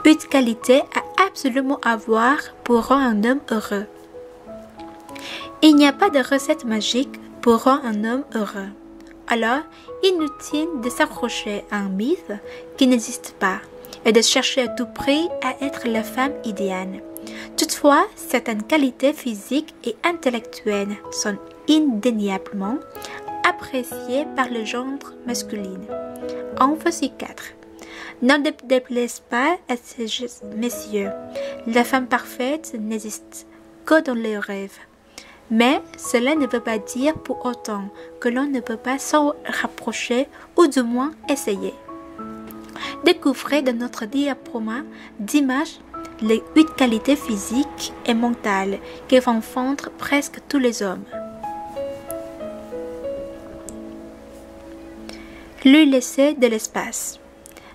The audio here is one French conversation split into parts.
8 qualités à absolument avoir pour rendre un homme heureux. Il n'y a pas de recette magique pour rendre un homme heureux. Alors, inutile de s'accrocher à un mythe qui n'existe pas et de chercher à tout prix à être la femme idéale. Toutefois, certaines qualités physiques et intellectuelles sont indéniablement appréciées par le genre masculin. En voici 4. Ne déplaise pas à ces messieurs. La femme parfaite n'existe que dans les rêves. Mais cela ne veut pas dire pour autant que l'on ne peut pas s'en rapprocher ou du moins essayer. Découvrez dans notre diaporama d'images les 8 qualités physiques et mentales qui vont fondre presque tous les hommes. Lui laisser de l'espace.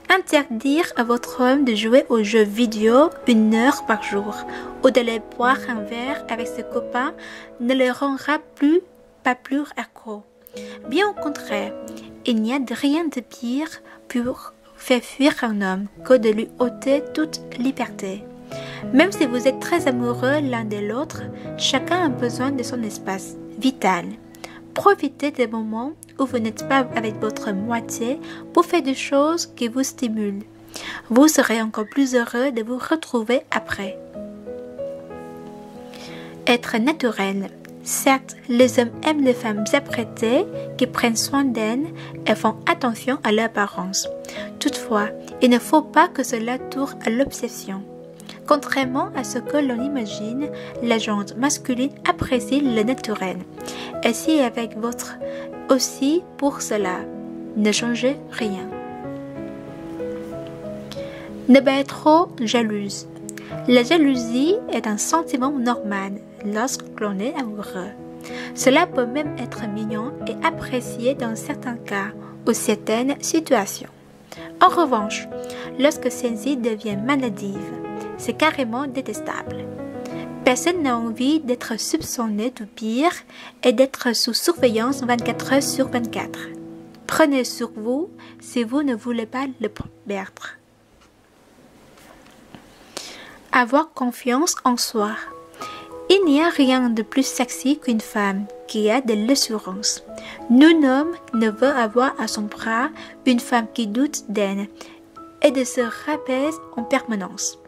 Interdire à votre homme de jouer aux jeux vidéo 1 heure par jour ou d'aller boire un verre avec ses copains ne le rendra pas plus accro. Bien au contraire, il n'y a rien de pire pour faire fuir un homme que de lui ôter toute liberté. Même si vous êtes très amoureux l'un de l'autre, chacun a besoin de son espace vital. Profitez des moments où vous n'êtes pas avec votre moitié pour faire des choses qui vous stimulent. Vous serez encore plus heureux de vous retrouver après. Être naturel. Certes, les hommes aiment les femmes apprêtées qui prennent soin d'elles et font attention à leur apparence. Toutefois, il ne faut pas que cela tourne à l'obsession. Contrairement à ce que l'on imagine, la gente masculine apprécie le naturel. Et si avec votre aussi pour cela, ne changez rien. Ne pas être trop jalouse. La jalousie est un sentiment normal lorsque l'on est amoureux. Cela peut même être mignon et apprécié dans certains cas ou certaines situations. En revanche, lorsque celle-ci devient maladive, c'est carrément détestable. Personne n'a envie d'être soupçonné du pire et d'être sous surveillance 24 heures sur 24. Prenez sur vous si vous ne voulez pas le perdre. Avoir confiance en soi. Il n'y a rien de plus sexy qu'une femme qui a de l'assurance. Nul homme ne veut avoir à son bras une femme qui doute d'elle et de se rabaisse en permanence,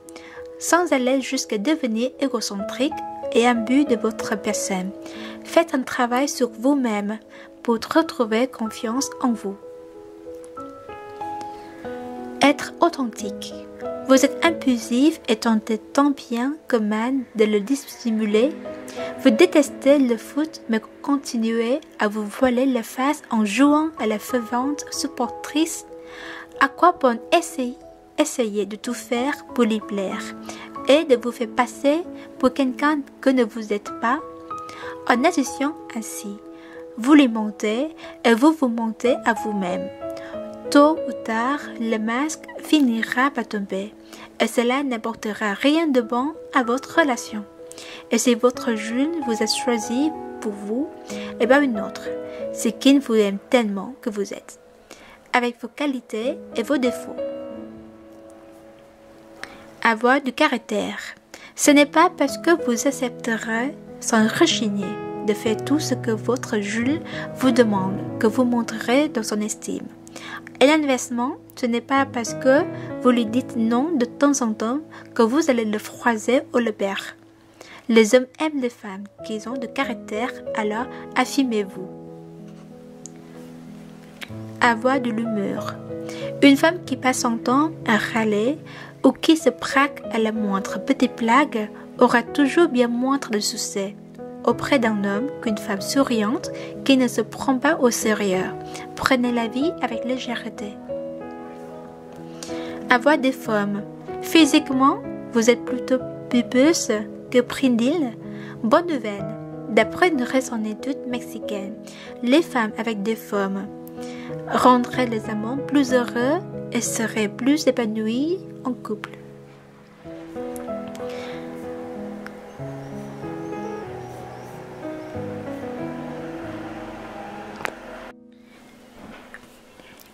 sans aller jusqu'à devenir égocentrique et imbu de votre personne. Faites un travail sur vous-même pour retrouver confiance en vous. Être authentique. Vous êtes impulsif et tentez tant bien que mal de le dissimuler. Vous détestez le foot mais continuez à vous voiler la face en jouant à la fervente supportrice. À quoi bon essayer de tout faire pour lui plaire et de vous faire passer pour quelqu'un que ne vous êtes pas? En agissant ainsi, vous les mentez et vous vous mentez à vous-même. Tôt ou tard, le masque finira par tomber et cela n'apportera rien de bon à votre relation. Et si votre Jules vous a choisi pour vous, et bien une autre, c'est qu'il vous aime tellement que vous êtes, avec vos qualités et vos défauts. Avoir du caractère. Ce n'est pas parce que vous accepterez sans rechigner de faire tout ce que votre Jules vous demande que vous monterez dans son estime. Et l'inversement, ce n'est pas parce que vous lui dites non de temps en temps que vous allez le froisser ou le perdre. Les hommes aiment les femmes qui ont de caractère, alors affirmez-vous. Avoir de l'humeur. Une femme qui passe son temps à râler ou qui se braque à la moindre petite blague aura toujours bien moins de succès auprès d'un homme qu'une femme souriante qui ne se prend pas au sérieux. Prenez la vie avec légèreté. Avoir des formes. Physiquement, vous êtes plutôt pulpeuse que brindille. Bonne nouvelle. D'après une récente étude mexicaine, les femmes avec des formes rendraient les amants plus heureux et seraient plus épanouies en couple.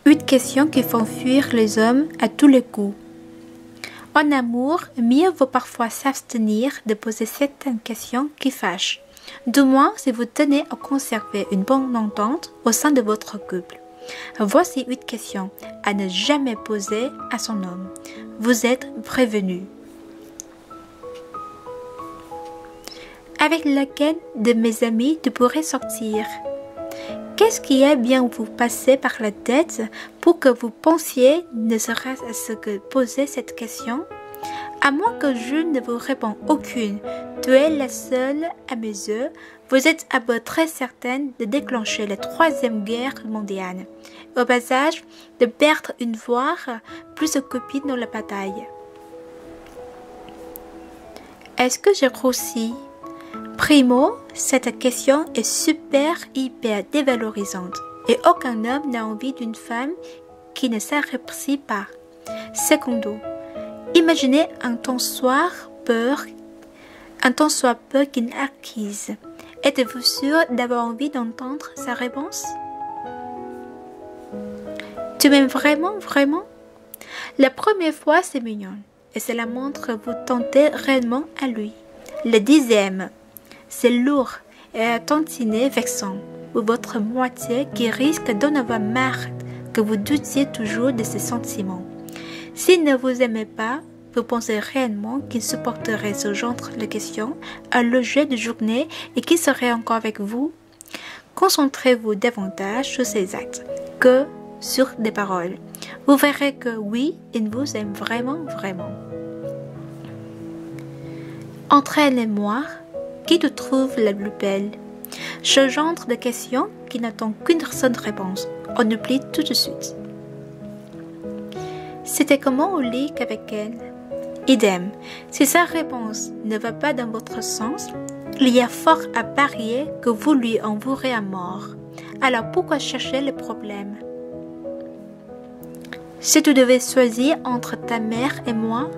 Huit questions qui font fuir les hommes à tous les coups. En amour, mieux vaut parfois s'abstenir de poser certaines questions qui fâchent, du moins si vous tenez à conserver une bonne entente au sein de votre couple. Voici 8 questions à ne jamais poser à son homme. Vous êtes prévenu. Avec laquelle de mes amis tu pourrais sortir? Qu'est-ce qui a bien vous passé par la tête pour que vous pensiez ne serait-ce à ce que poser cette question? À moins que je ne vous réponde aucune, tu es la seule à mes yeux, vous êtes à peu très certaine de déclencher la 3e guerre mondiale. Au passage, de perdre une voire plus de copines dans la bataille. Est-ce que j'ai grossi? Primo, cette question est hyper dévalorisante et aucun homme n'a envie d'une femme qui ne s'apprécie pas. Secondo, imaginez un tant soit peu qu'une acquise. Êtes-vous sûr d'avoir envie d'entendre sa réponse? Tu m'aimes vraiment, vraiment? La première fois, c'est mignon et cela montre que vous tentez réellement à lui. Le 10e, c'est lourd et à tantiner vexant, ou votre moitié qui risque d'en avoir marre que vous doutiez toujours de ses sentiments. S'il ne vous aimait pas, vous pensez réellement qu'il supporterait ce genre de questions à l'objet de journée et qu'il serait encore avec vous? Concentrez-vous davantage sur ses actes que sur des paroles. Vous verrez que oui, il vous aime vraiment, vraiment. Entre elle et moi, qui te trouve la plus belle? Ce genre de questions qui n'attend qu'une seule réponse. On oublie tout de suite. C'était comment au lit qu'avec elle? Idem. Si sa réponse ne va pas dans votre sens, il y a fort à parier que vous lui en voudrez à mort. Alors pourquoi chercher le problème? Si tu devais choisir entre ta mère et moi,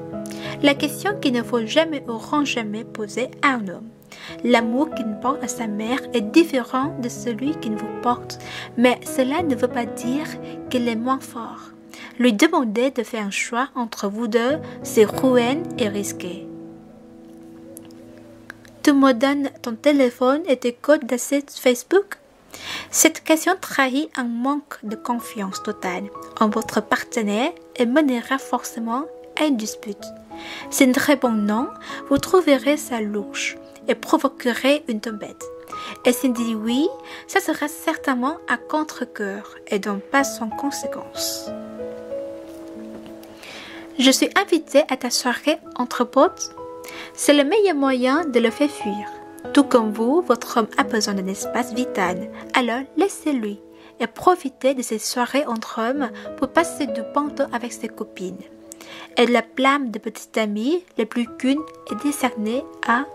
la question qu'il ne faut jamais ou jamais poser à un homme. L'amour qu'il porte à sa mère est différent de celui qu'il vous porte, mais cela ne veut pas dire qu'il est moins fort. Lui demander de faire un choix entre vous deux, c'est ruine et risqué. Tu me donnes ton téléphone et tes codes d'accès Facebook? Cette question trahit un manque de confiance totale en votre partenaire et mènera forcément à une dispute. S'il répond non, vous trouverez ça louche et provoquerez une tempête. Et s'il dit oui, ça sera certainement à contre-cœur et donc pas sans conséquence. Je suis invitée à ta soirée entre potes. C'est le meilleur moyen de le faire fuir. Tout comme vous, votre homme a besoin d'un espace vital. Alors laissez-lui et profitez de ces soirées entre hommes pour passer du bon temps avec ses copines. Et la blâme de petite amie, le plus qu'une, est décernée à